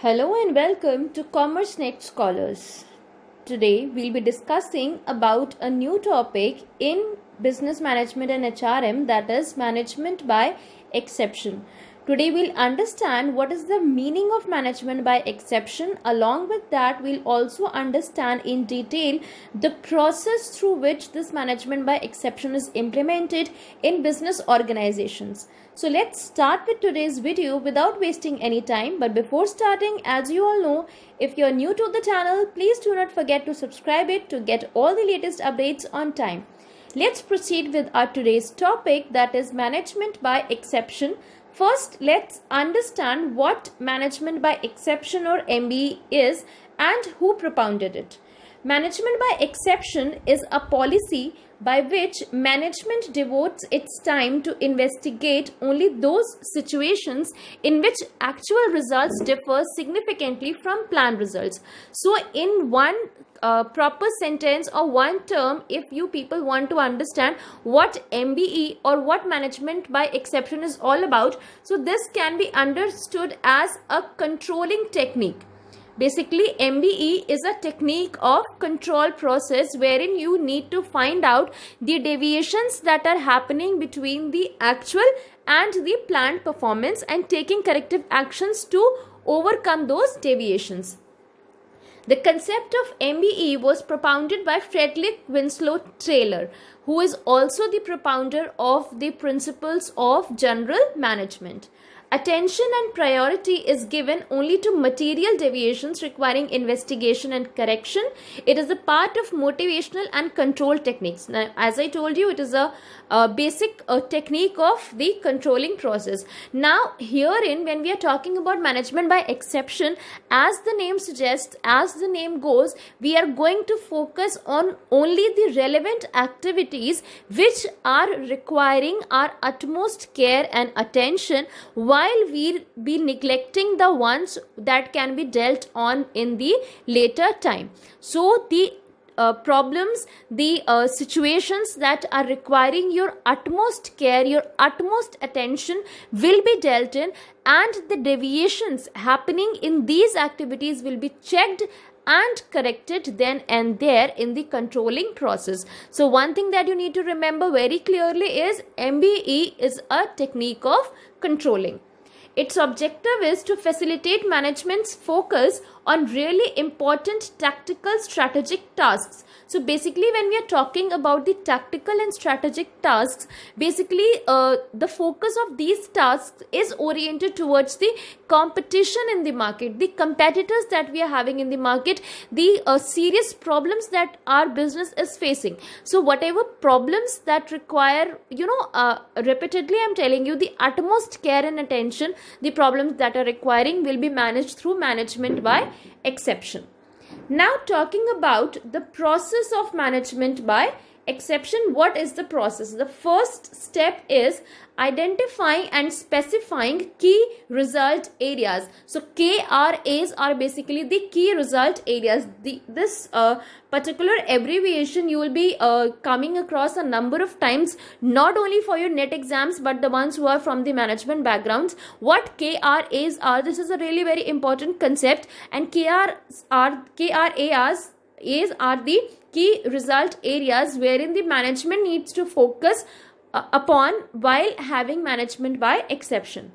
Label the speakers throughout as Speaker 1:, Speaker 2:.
Speaker 1: Hello and welcome to Commerce Next Scholars. Today we'll be discussing about a new topic in business management and HRM, that is management by exception. Today we'll understand what is the meaning of management by exception. Along with that, we'll also understand in detail the process through which this management by exception is implemented in business organizations. So let's start with today's video without wasting any time. But before starting, as you all know, if you're new to the channel, please do not forget to subscribe it to get all the latest updates on time. Let's proceed with our today's topic, that is management by exception. First, let's understand what management by exception or MBE is and who propounded it. Management by exception is a policy by which management devotes its time to investigate only those situations in which actual results differ significantly from planned results. So in one proper sentence or one term, if you people want to understand what MBE or what management by exception is all about, so this can be understood as a controlling technique. Basically, MBE is a technique of control process wherein you need to find out the deviations that are happening between the actual and the planned performance and taking corrective actions to overcome those deviations. The concept of MBE was propounded by Frederick Winslow Taylor, who is also the propounder of the principles of general management. Attention and priority is given only to material deviations requiring investigation and correction. It is a part of motivational and control techniques. Now, as I told you, it is a basic technique of the controlling process. Now, herein, when we are talking about management by exception, as the name suggests, as the name goes, we are going to focus on only the relevant activities which are requiring our utmost care and attention, while we'll be neglecting the ones that can be dealt on in the later time. So the problems, the situations that are requiring your utmost care, your utmost attention will be dealt in, and the deviations happening in these activities will be checked and corrected then and there in the controlling process. So one thing that you need to remember very clearly is MBE is a technique of controlling. Its objective is to facilitate management's focus on really important tactical strategic tasks. So basically, when we are talking about the tactical and strategic tasks, basically the focus of these tasks is oriented towards the competition in the market, the competitors that we are having in the market, the serious problems that our business is facing. So whatever problems that require, repeatedly I'm telling you, the utmost care and attention, the problems that are requiring will be managed through management by exception. Now, talking about the process of management by exception, what is the process? The first step is identifying and specifying key result areas. So KRAs are basically the key result areas. This particular abbreviation you will be coming across a number of times, not only for your NET exams but the ones who are from the management backgrounds. What KRAs are, this is a really very important concept, and KRAs are the key result areas wherein the management needs to focus upon while having management by exception.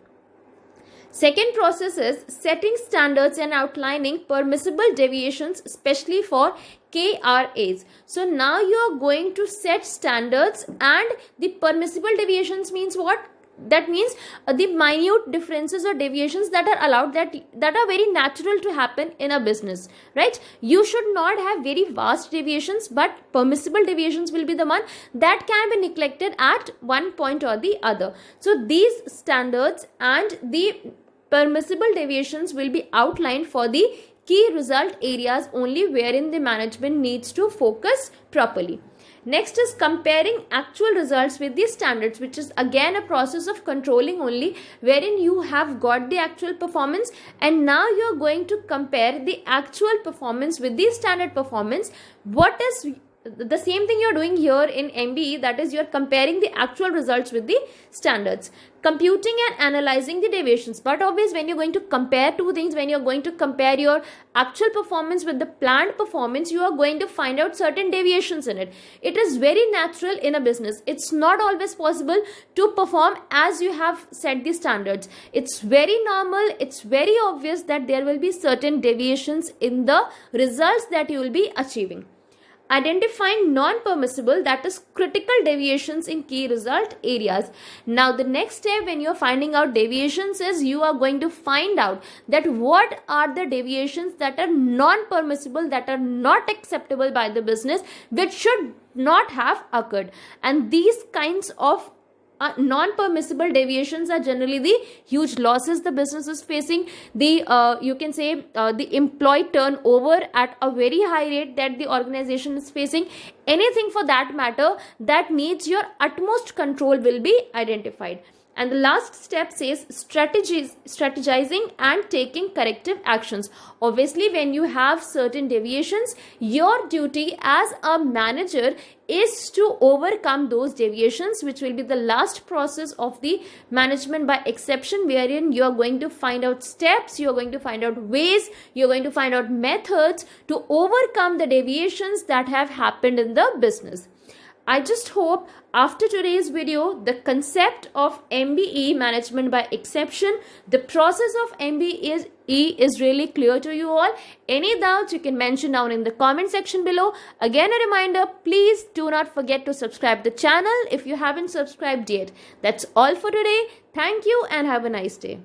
Speaker 1: Second process is setting standards and outlining permissible deviations, especially for KRAs. So now you are going to set standards, and the permissible deviations means what? That means the minute differences or deviations that are allowed, that are very natural to happen in a business, right? You should not have very vast deviations, but permissible deviations will be the one that can be neglected at one point or the other. So these standards and the permissible deviations will be outlined for the key result areas only, wherein the management needs to focus properly. Next is comparing actual results with the standards, which is again a process of controlling only, wherein you have got the actual performance and now you are going to compare the actual performance with the standard performance. What is the same thing you're doing here in MBE, that is you're comparing the actual results with the standards, computing and analyzing the deviations. But obviously when you're going to compare two things, when you're going to compare your actual performance with the planned performance, you are going to find out certain deviations in it. It is very natural in a business. It's not always possible to perform as you have set the standards. It's very normal, it's very obvious that there will be certain deviations in the results that you will be achieving. Identifying non-permissible, that is critical deviations in key result areas. Now the next step when you're finding out deviations is you are going to find out that what are the deviations that are non-permissible, that are not acceptable by the business, which should not have occurred. And these kinds of non-permissible deviations are generally the huge losses the business is facing, the you can say the employee turnover at a very high rate that the organization is facing. Anything for that matter that needs your utmost control will be identified. And the last step says strategizing and taking corrective actions. Obviously, when you have certain deviations, your duty as a manager is to overcome those deviations, which will be the last process of the management by exception, wherein you are going to find out steps, you are going to find out ways, you are going to find out methods to overcome the deviations that have happened in the business. I just hope after today's video, the concept of MBE, management by exception, the process of MBE is really clear to you all. Any doubts you can mention down in the comment section below. Again, a reminder, please do not forget to subscribe the channel if you haven't subscribed yet. That's all for today. Thank you and have a nice day.